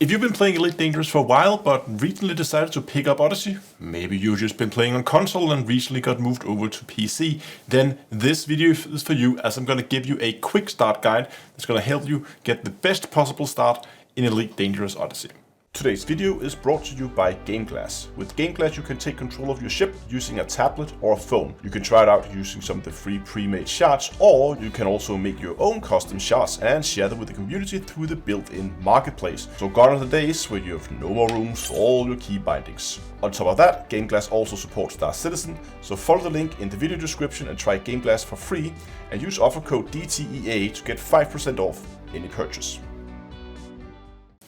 If you've been playing Elite Dangerous for a while, but recently decided to pick up Odyssey, maybe you've just been playing on console and recently got moved over to PC, then this video is for you, as I'm going to give you a quick start guide that's going to help you get the best possible start in Elite Dangerous Odyssey. Today's video is brought to you by GameGlass. With GameGlass you can take control of your ship using a tablet or a phone. You can try it out using some of the free pre-made shots, or you can also make your own custom shots and share them with the community through the built-in marketplace. So gone are the days where you have no more room for all your key bindings. On top of that, GameGlass also supports Star Citizen, so follow the link in the video description and try GameGlass for free and use offer code DTEA to get 5% off any purchase.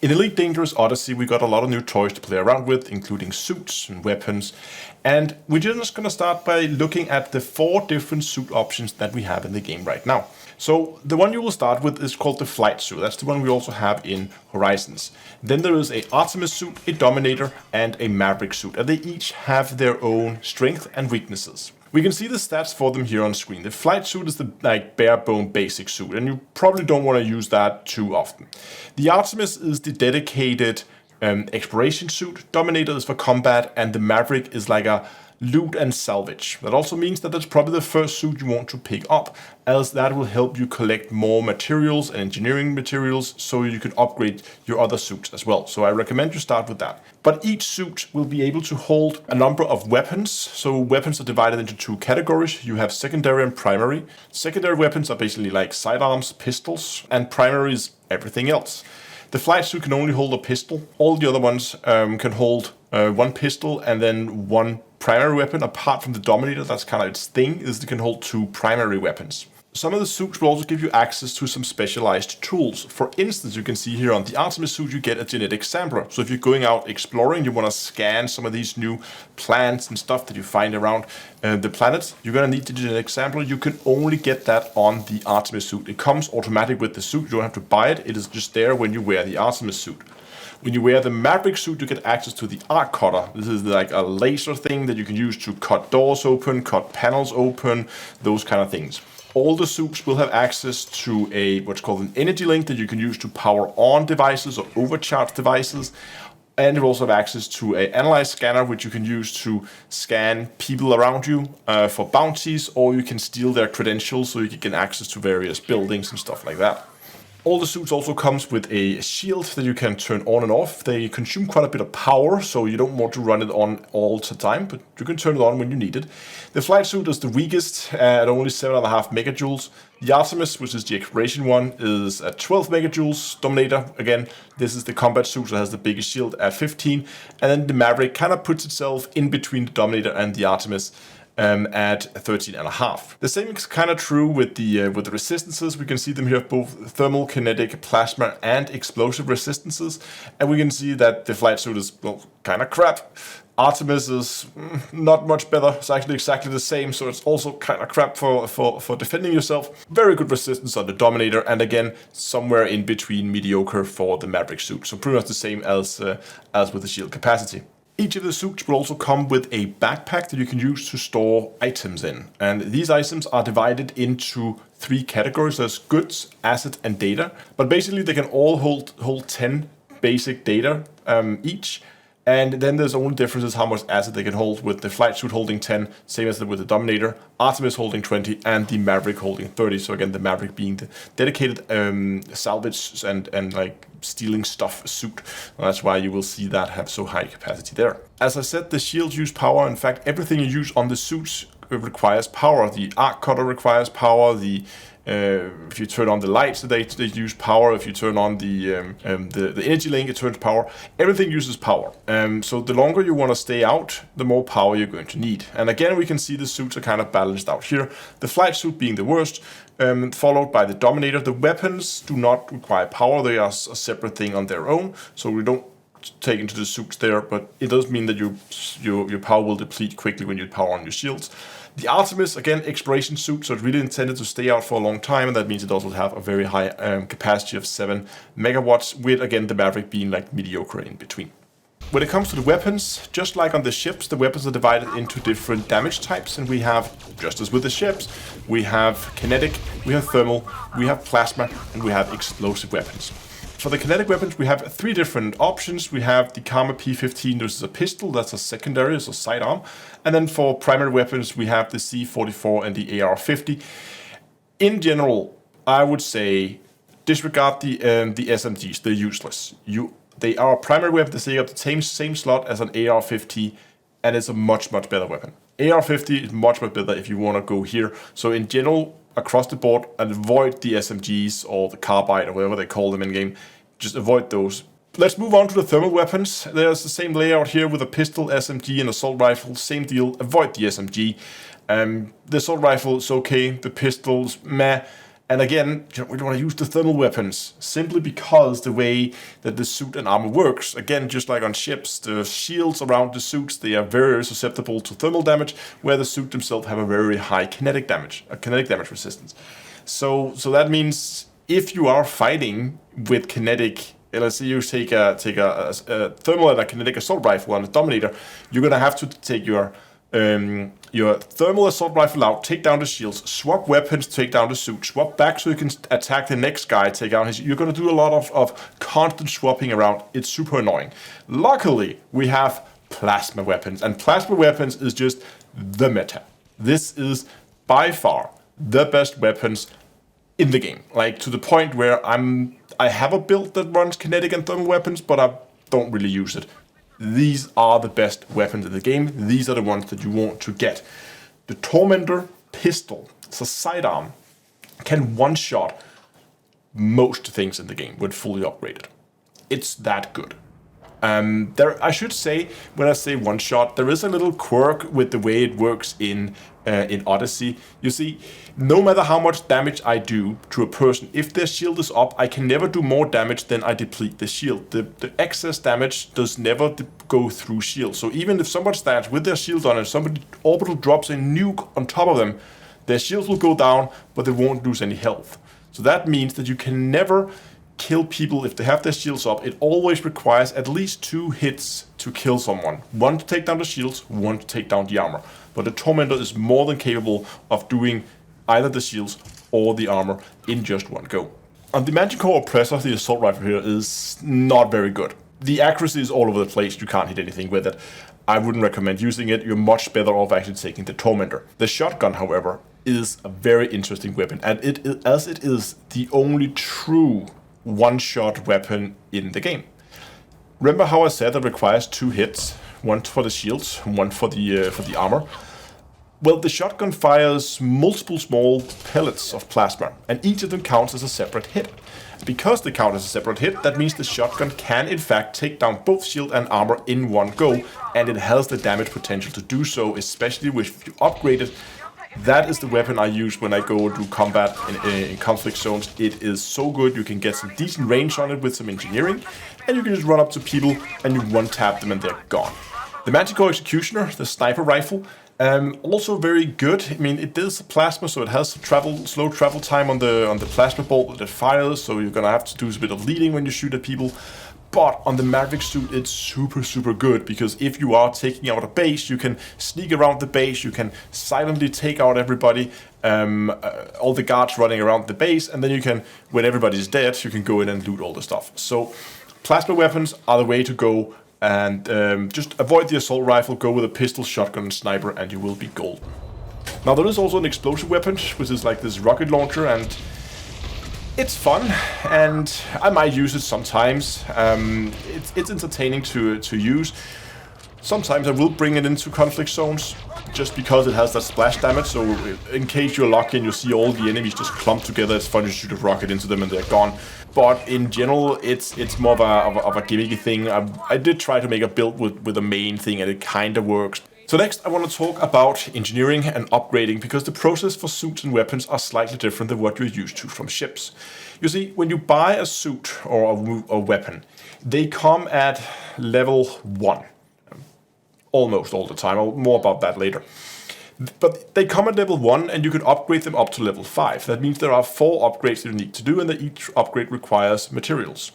In Elite Dangerous Odyssey, we got a lot of new toys to play around with, including suits and weapons. And we're just going to start by looking at the 4 different suit options that we have in the game right now. So the one you will start with is called the Flight Suit. That's the one we also have in Horizons. Then there is a Artemis suit, a Dominator, and a Maverick suit. And they each have their own strength and weaknesses. We can see the stats for them here on screen. The Flight Suit is the bare bone basic suit, and you probably don't want to use that too often. The Artemis is the dedicated exploration suit, Dominator is for combat, and the Maverick is like a loot and salvage. That also means that that's probably the first suit you want to pick up, as that will help you collect more materials and engineering materials so you can upgrade your other suits as well. So I recommend you start with that. But each suit will be able to hold a number of weapons. So weapons are divided into 2 categories. You have secondary and primary. Secondary weapons are basically like sidearms, pistols, and primary is everything else. The Flight Suit can only hold a pistol. All the other ones can hold 1 pistol and then 1 primary weapon, apart from the Dominator. That's kind of its thing, is it can hold 2 primary weapons. Some of the suits will also give you access to some specialized tools. For instance, you can see here on the Artemis suit, you get a genetic sampler. So if you're going out exploring, you want to scan some of these new plants and stuff that you find around the planet, you're going to need the genetic sampler. You can only get that on the Artemis suit. It comes automatic with the suit. You don't have to buy it. It is just there when you wear the Artemis suit. When you wear the Maverick suit, you get access to the arc cutter. This is like a laser thing that you can use to cut doors open, cut panels open, those kind of things. All the suits will have access to what's called an energy link that you can use to power on devices or overcharge devices. And you also have access to an analyze scanner, which you can use to scan people around you for bounties, or you can steal their credentials so you can get access to various buildings and stuff like that. All the suits also comes with a shield that you can turn on and off. They consume quite a bit of power, so you don't want to run it on all the time, but you can turn it on when you need it. The Flight Suit is the weakest at only 7.5 megajoules. The Artemis, which is the exploration one, is at 12 megajoules. Dominator, again, this is the combat suit that has the biggest shield at 15. And then the Maverick kind of puts itself in between the Dominator and the Artemis at 13.5. The same is kind of true with the resistances. We can see them here, both thermal, kinetic, plasma, and explosive resistances. And we can see that the Flight Suit is, well, kind of crap. Artemis is not much better. It's actually exactly the same, so it's also kind of crap for defending yourself. Very good resistance on the Dominator, and again, somewhere in between mediocre for the Maverick suit. So pretty much the same as with the shield capacity. Each of the suits will also come with a backpack that you can use to store items in. And these items are divided into 3 categories. There's goods, asset, and data. But basically they can all hold 10 basic data each. And then there's only differences how much asset they can hold, with the Flight Suit holding 10, same as with the Dominator, Artemis holding 20, and the Maverick holding 30. So again, the Maverick being the dedicated salvage and like stealing stuff suit. And that's why you will see that have so high capacity there. As I said, the shields use power. In fact, everything you use on the suits requires power. The arc cutter requires power. If you turn on the lights, they use power. If you turn on the energy link, it turns power. Everything uses power. So the longer you want to stay out, the more power you're going to need. And again, we can see the suits are kind of balanced out here. The Flight Suit being the worst, followed by the Dominator. The weapons do not require power. They are a separate thing on their own. So we don't take into the suits there, but it does mean that your power will deplete quickly when you power on your shields. The Artemis, again, exploration suit, so it's really intended to stay out for a long time, and that means it also will have a very high capacity of 7 megawatts, with, again, the Maverick being like mediocre in between. When it comes to the weapons, just like on the ships, the weapons are divided into different damage types, and we have, just as with the ships, we have kinetic, we have thermal, we have plasma, and we have explosive weapons. For the kinetic weapons, we have 3 different options. We have the Karma P15, which is a pistol, that's a secondary, so sidearm. And then for primary weapons, we have the C44 and the AR-50. In general, I would say disregard the SMGs, they're useless. They are a primary weapon, they take up the same slot as an AR-50, and it's a much better weapon. AR-50 is much better if you want to go here. So in general, across the board, avoid the SMGs or the carbide or whatever they call them in game. Just avoid those. Let's move on to the thermal weapons. There's the same layout here with a pistol, SMG, and assault rifle. Same deal. Avoid the SMG. The assault rifle is okay. The pistols, meh. And again, we don't want to use the thermal weapons simply because the way that the suit and armor works, again, just like on ships, the shields around the suits, they are very susceptible to thermal damage, where the suit themselves have a very high kinetic damage resistance. So that means if you are fighting with kinetic, let's say you take a thermal and a kinetic assault rifle on a Dominator, you're gonna have to take your thermal assault rifle out, take down the shields, swap weapons, take down the suit, swap back so you can attack the next guy, take out his. You're going to do a lot of constant swapping around. It's super annoying. Luckily, we have plasma weapons, and plasma weapons is just the meta. This is by far the best weapons in the game. Like to the point where I have a build that runs kinetic and thermal weapons, but I don't really use it. These are the best weapons in the game. These are the ones that you want to get. The Tormentor pistol, it's a sidearm, can one-shot most things in the game when fully upgraded. It's that good. I should say, when I say one-shot, there is a little quirk with the way it works in Odyssey. You see, no matter how much damage I do to a person, if their shield is up, I can never do more damage than I deplete the shield. The excess damage does never go through shield. So even if somebody stands with their shield on and somebody orbital drops a nuke on top of them, their shields will go down, but they won't lose any health. So that means that you can never kill people if they have their shields up. It always requires at least 2 hits to kill someone. 1 to take down the shields, 1 to take down the armor. But the Tormentor is more than capable of doing either the shields or the armor in just one go. On the Manticore Oppressor, the assault rifle here is not very good. The accuracy is all over the place, you can't hit anything with it. I wouldn't recommend using it, you're much better off actually taking the Tormentor. The shotgun, however, is a very interesting weapon, and as it is the only true one-shot weapon in the game. Remember how I said it requires 2 hits, 1 for the shields, 1 for the armor? Well, the shotgun fires multiple small pellets of plasma, and each of them counts as a separate hit. Because they count as a separate hit, that means the shotgun can in fact take down both shield and armor in one go, and it has the damage potential to do so, especially if you upgrade it. That is the weapon I use when I go do combat in conflict zones. It is so good, you can get some decent range on it with some engineering, and you can just run up to people and you one-tap them and they're gone. The Manticore Executioner, the sniper rifle, also very good. I mean, it is plasma, so it has slow travel time on the plasma bolt that it fires, so you're gonna have to do a bit of leading when you shoot at people. But on the Maverick suit, it's super good, because if you are taking out a base, you can sneak around the base, you can silently take out everybody, all the guards running around the base, and then you can, when everybody's dead, you can go in and loot all the stuff. So plasma weapons are the way to go, and just avoid the assault rifle, go with a pistol, shotgun, and sniper, and you will be golden. Now there is also an explosive weapon, which is like this rocket launcher, and it's fun, and I might use it sometimes. It's entertaining to use. Sometimes I will bring it into conflict zones, just because it has that splash damage, so in case you're lucky and you see all the enemies just clump together, it's fun to shoot a rocket into them and they're gone. But in general, it's more of a gimmicky thing. I did try to make a build with a main thing, and it kind of works. So next I want to talk about engineering and upgrading, because the process for suits and weapons are slightly different than what you're used to from ships. You see, when you buy a suit or a weapon, they come at level 1. Almost all the time, more about that later. But they come at level 1, and you can upgrade them up to level 5. That means there are 4 upgrades that you need to do, and that each upgrade requires materials.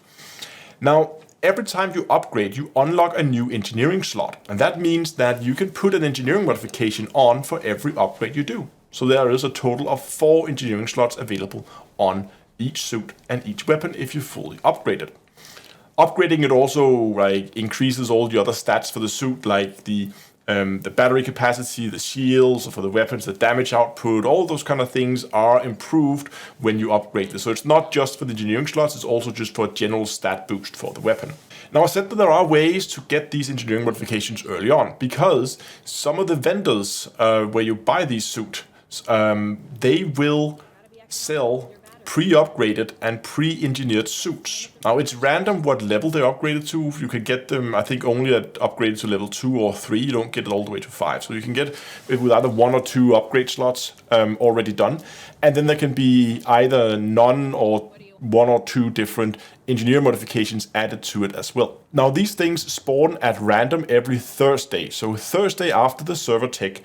Now, every time you upgrade, you unlock a new engineering slot, and that means that you can put an engineering modification on for every upgrade you do. So there is a total of 4 engineering slots available on each suit and each weapon if you fully upgrade it. Upgrading it also like increases all the other stats for the suit, like the battery capacity, the shields for the weapons, the damage output, all those kind of things are improved when you upgrade this. So it's not just for the engineering slots, it's also just for a general stat boost for the weapon. Now I said that there are ways to get these engineering modifications early on, because some of the vendors where you buy these suits, they will sell pre-upgraded and pre-engineered suits. Now it's random what level they're upgraded to. You can get them, I think, only at upgraded to level 2 or 3. You don't get it all the way to 5. So you can get it with either 1 or 2 upgrade slots already done. And then there can be either none or 1 or 2 different engineer modifications added to it as well. Now these things spawn at random every Thursday. So Thursday after the server tech,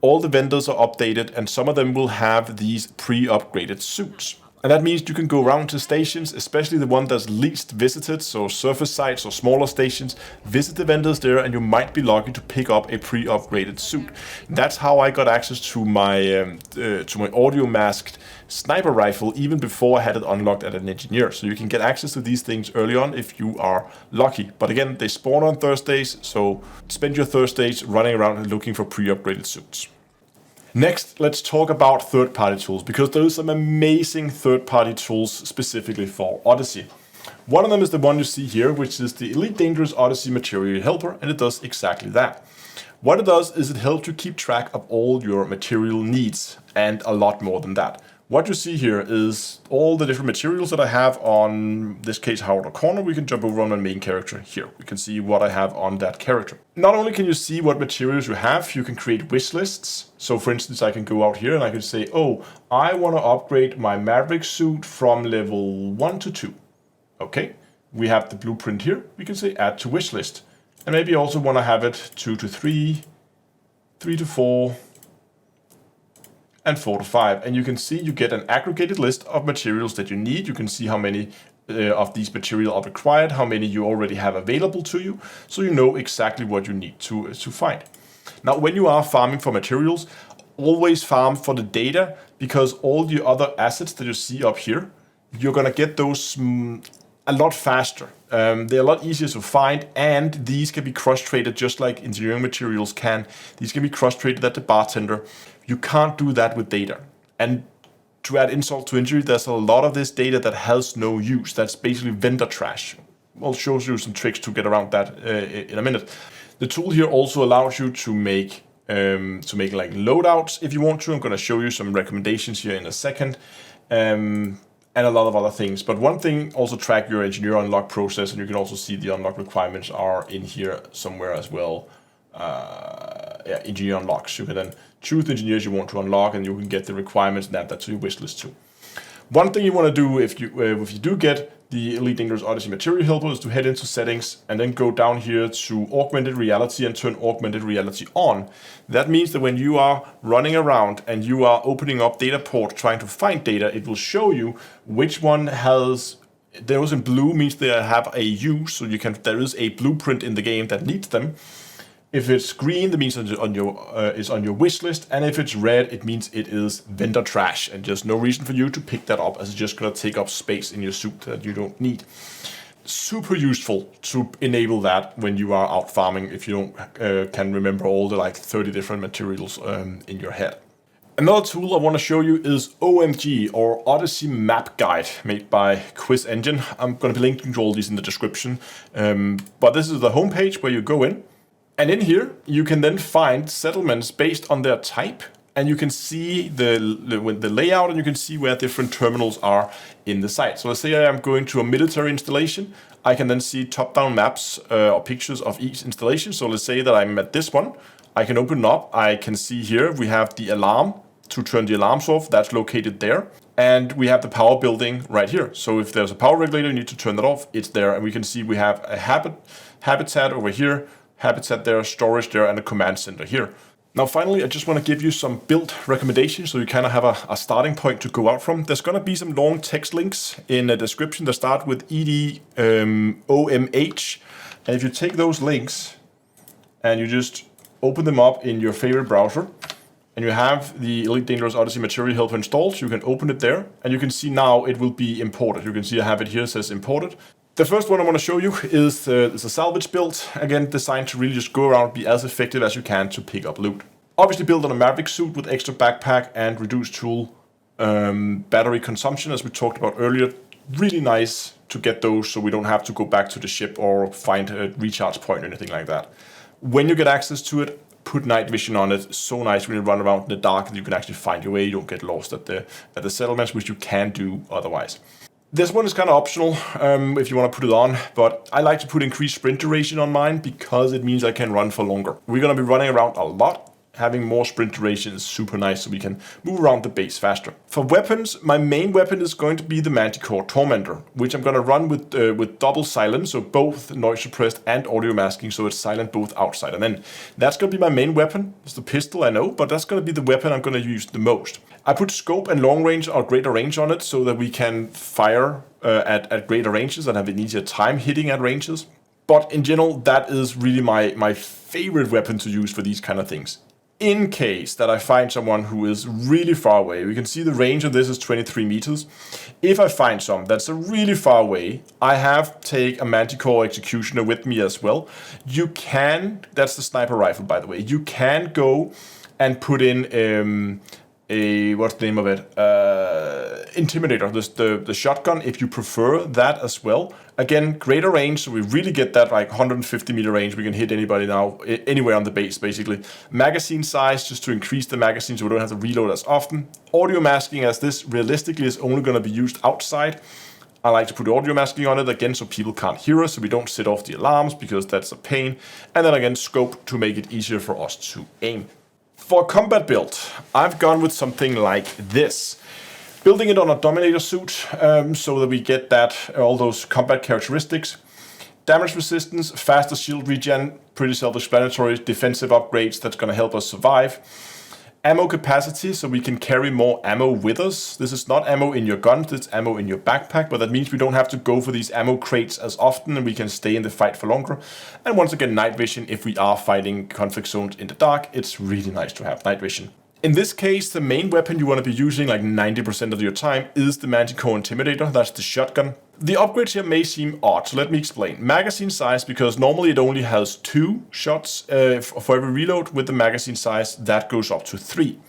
all the vendors are updated and some of them will have these pre-upgraded suits. And that means you can go around to stations, especially the one that's least visited, so surface sites or smaller stations, visit the vendors there and you might be lucky to pick up a pre-upgraded suit. That's how I got access to my audio masked sniper rifle even before I had it unlocked at an engineer. So you can get access to these things early on if you are lucky. But again, they spawn on Thursdays, so spend your Thursdays running around and looking for pre-upgraded suits. Next, let's talk about third-party tools, because there are some amazing third-party tools specifically for Odyssey. One of them is the one you see here, which is the Elite Dangerous Odyssey Material Helper, and it does exactly that. What it does is it helps you keep track of all your material needs, and a lot more than that. What you see here is all the different materials that I have on, this case, Howard Corner. We can jump over on my main character here. We can see what I have on that character. Not only can you see what materials you have, you can create wish lists. So for instance, I can go out here and I can say, oh, I want to upgrade my Maverick suit from level 1 to 2. Okay, we have the blueprint here. We can say add to wish list. And maybe I also want to have it 2 to 3, 3 to 4, and 4 to 5. And you can see you get an aggregated list of materials that you need. You can see how many of these materials are required, how many you already have available to you, so you know exactly what you need to find. Now, when you are farming for materials, always farm for the data, because all the other assets that you see up here, you're gonna get those a lot faster. They're a lot easier to find, and these can be cross-traded just like engineering materials can. These can be cross-traded at the bartender. You can't do that with data. And to add insult to injury, there's a lot of this data that has no use. That's basically vendor trash. I'll show you some tricks to get around that in a minute. The tool here also allows you to make like loadouts if you want to. I'm going to show you some recommendations here in a second. And a lot of other things. But one thing, also track your engineer unlock process, and you can also see the unlock requirements are in here somewhere as well. Engineer unlocks. You can then choose the engineers you want to unlock, and you can get the requirements and add that to your wish list too. One thing you want to do if you do get the Elite Dangerous Odyssey Material Helper is to head into settings and then go down here to augmented reality and turn augmented reality on. That means that when you are running around and you are opening up data port trying to find data, it will show you which one has, those in blue means they have a use, so there is a blueprint in the game that needs them. If it's green, that means it's on your wish list, and if it's red, it means it is vendor trash, and there's no reason for you to pick that up, as it's just gonna take up space in your suit that you don't need. Super useful to enable that when you are out farming, if you don't can remember all the like 30 different materials in your head. Another tool I want to show you is OMG, or Odyssey Map Guide, made by Quiz Engine. I'm going to be linking to all these in the description, but this is the homepage where you go in. And in here, you can then find settlements based on their type, and you can see the layout, and you can see where different terminals are in the site. So let's say I am going to a military installation. I can then see top-down maps or pictures of each installation. So let's say that I'm at this one. I can open up. I can see here we have the alarm to turn the alarms off. That's located there. And we have the power building right here. So if there's a power regulator, you need to turn that off. It's there. And we can see we have a habitat over here, habitat there, storage there, and a command center here. Now finally, I just want to give you some build recommendations so you kind of have a starting point to go out from. There's going to be some long text links in the description that start with OMH. And if you take those links and you just open them up in your favorite browser, and you have the Elite Dangerous Odyssey Material Helper installed, so you can open it there, and you can see now it will be imported. You can see I have it here, it says imported. The first one I want to show you is a Salvage build, again designed to really just go around, be as effective as you can to pick up loot. Obviously built on a Maverick suit with extra backpack and reduced tool battery consumption, as we talked about earlier. Really nice to get those so we don't have to go back to the ship or find a recharge point or anything like that. When you get access to it, put night vision on it. So nice when you run around in the dark that you can actually find your way. You don't get lost at the settlements, which you can do otherwise. This one is kind of optional if you want to put it on, but I like to put increased sprint duration on mine because it means I can run for longer. We're going to be running around a lot. Having more sprint duration is super nice so we can move around the base faster. For weapons, my main weapon is going to be the Manticore Tormentor, which I'm going to run with double silence, so both noise suppressed and audio masking, so it's silent both outside and in. That's going to be my main weapon. It's the pistol, I know, but that's going to be the weapon I'm going to use the most. I put scope and long range or greater range on it so that we can fire at greater ranges and have an easier time hitting at ranges. But in general, that is really my favorite weapon to use for these kind of things. In case that I find someone who is really far away, we can see the range of this is 23 meters. If I find some that's really far away, I have take a Manticore Executioner with me as well. You can, that's the sniper rifle by the way, you can go and put in what's the name of it? Intimidator, the shotgun, if you prefer that as well. Again, greater range, so we really get that like 150 meter range. We can hit anybody now, anywhere on the base basically. Magazine size, just to increase the magazine so we don't have to reload as often. Audio masking, as this realistically is only going to be used outside. I like to put audio masking on it again so people can't hear us, so we don't set off the alarms because that's a pain. And then again, scope to make it easier for us to aim. For combat build, I've gone with something like this. Building it on a Dominator suit so that we get all those combat characteristics. Damage resistance, faster shield regen, pretty self-explanatory. Defensive upgrades, that's going to help us survive. Ammo capacity, so we can carry more ammo with us. This is not ammo in your gun, it's ammo in your backpack, but that means we don't have to go for these ammo crates as often and we can stay in the fight for longer. And once again, night vision, if we are fighting conflict zones in the dark, it's really nice to have night vision. In this case, the main weapon you want to be using like 90% of your time is the Manticore Intimidator, that's the shotgun. The upgrades here may seem odd, so let me explain. Magazine size, because normally it only has 2 shots for every reload. With the magazine size, that goes up to 3.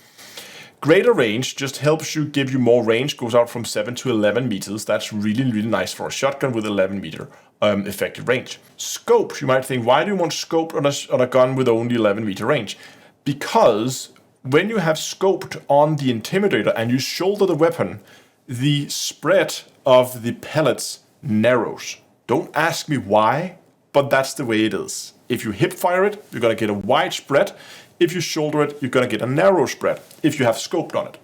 Greater range just helps you give you more range, goes out from 7 to 11 meters. That's really, really nice for a shotgun with 11 meter effective range. Scope, you might think, why do you want scope on a gun with only 11 meter range? Because when you have scoped on the Intimidator and you shoulder the weapon, the spread of the pellets narrows. Don't ask me why, but that's the way it is. If you hip fire it, you're going to get a wide spread. If you shoulder it, you're going to get a narrow spread if you have scoped on it.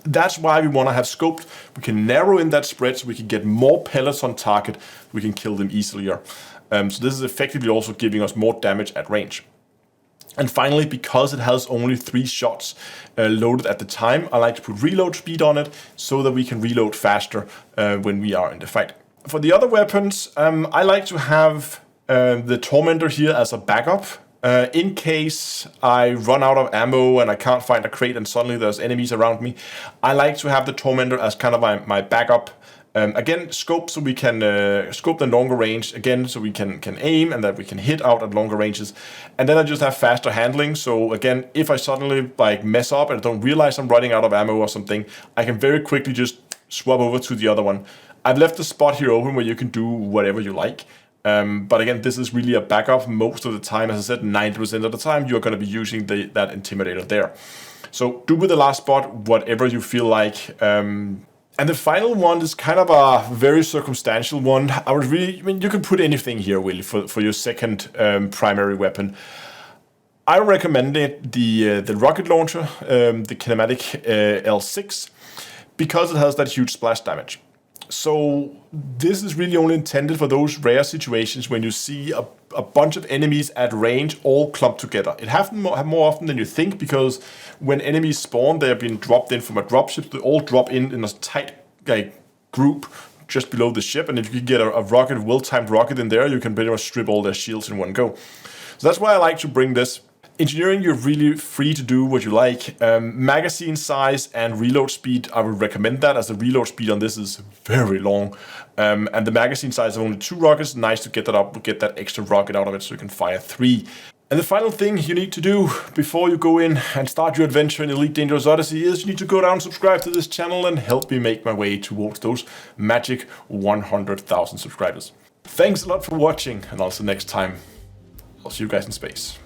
That's why we want to have scoped. We can narrow in that spread so we can get more pellets on target. We can kill them easier. So this is effectively also giving us more damage at range. And finally, because it has only 3 shots loaded at the time, I like to put reload speed on it so that we can reload faster when we are in the fight. For the other weapons, I like to have the Tormentor here as a backup. In case I run out of ammo and I can't find a crate and suddenly there's enemies around me, I like to have the Tormentor as kind of my backup. Again, scope so we can scope the longer range, again, so we can aim and that we can hit out at longer ranges. And then I just have faster handling. So again, if I suddenly like mess up and don't realize I'm running out of ammo or something, I can very quickly just swap over to the other one. I've left the spot here open where you can do whatever you like. But again, this is really a backup most of the time. As I said, 90% of the time, you're going to be using that Intimidator there. So do with the last spot whatever you feel like. And the final one is kind of a very circumstantial one. You can put anything here really for your second primary weapon. I recommend it the rocket launcher, the kinematic L6, because it has that huge splash damage. So this is really only intended for those rare situations when you see a bunch of enemies at range all clumped together. It happens more often than you think, because when enemies spawn, they have been dropped in from a dropship. They all drop in a tight group just below the ship. And if you can get a well-timed rocket in there, you can pretty much strip all their shields in one go. So that's why I like to bring this. Engineering, you're really free to do what you like. Magazine size and reload speed, I would recommend that, as the reload speed on this is very long. And the magazine size of only 2 rockets, nice to get that up, get that extra rocket out of it so you can fire 3. And the final thing you need to do before you go in and start your adventure in Elite Dangerous Odyssey is you need to go down and subscribe to this channel and help me make my way towards those magic 100,000 subscribers. Thanks a lot for watching, and also next time, I'll see you guys in space.